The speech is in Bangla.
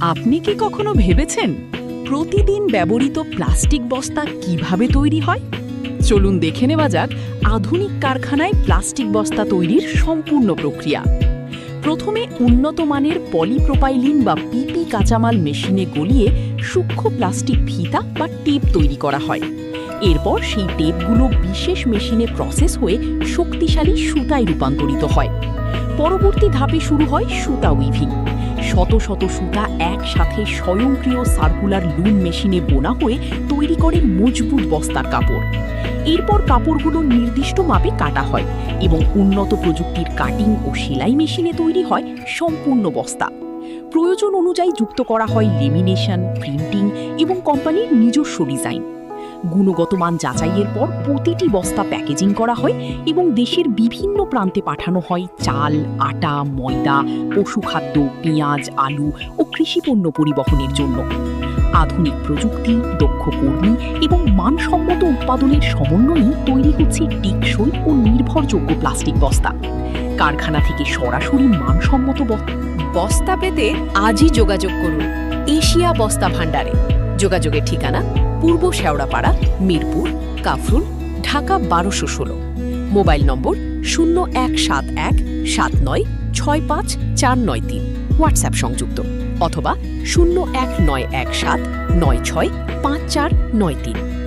আপনি কি কখনো ভেবেছেন প্রতিদিন ব্যবহৃত প্লাস্টিক বস্তা কিভাবে তৈরি হয়? চলুন দেখে নেওয়া যাক আধুনিক কারখানায় প্লাস্টিক বস্তা তৈরির সম্পূর্ণ প্রক্রিয়া। প্রথমে উন্নত মানের পলিপ্রোপাইলিন বা পিপি কাঁচামাল মেশিনে গলিয়ে সূক্ষ্ম প্লাস্টিক ফিতা বা টেপ তৈরি করা হয়। এরপর সেই টেপগুলো বিশেষ মেশিনে প্রসেস হয়ে শক্তিশালী সুতায় রূপান্তরিত হয়। পরবর্তী ধাপে শুরু হয় সুতা উইভিং। শত শত সুতা একসাথে স্বয়ংক্রিয় সার্কুলার লুম মেশিনে বোনা হয়ে তৈরি করে মজবুত বস্তার কাপড়। এরপর কাপড়গুলো নির্দিষ্ট মাপে কাটা হয় এবং উন্নত প্রযুক্তির কাটিং ও সেলাই মেশিনে তৈরি হয় সম্পূর্ণ বস্তা। প্রয়োজন অনুযায়ী যুক্ত করা হয় লেমিনেশন, প্রিন্টিং এবং কোম্পানির নিজস্ব ডিজাইন। গুণগত মান যাচাইয়ের পর প্রতিটি বস্তা প্যাকেজিং করা হয় এবং দেশের বিভিন্ন প্রান্তে পাঠানো হয় চাল, আটা, ময়দা, পশুখাদ্য, পেঁয়াজ, আলু ও কৃষিপণ্য পরিবহনের জন্য। আধুনিক প্রযুক্তি, দক্ষ কর্মী এবং মানসম্মত উৎপাদনের সমন্বয়েই তৈরি হচ্ছে টেকসই ও নির্ভরযোগ্য প্লাস্টিক বস্তা। কারখানা থেকে সরাসরি মানসম্মত বস্তা পেতে আজই যোগাযোগ করুন এশিয়া বস্তা ভাণ্ডারে। যোগাযোগের ঠিকানা পূর্ব শেওড়াপাড়া, মিরপুর, কাফরুল, ঢাকা ১২১৬। মোবাইল নম্বর 017179654993। হোয়াটসঅ্যাপ সংযুক্ত অথবা 01917965493।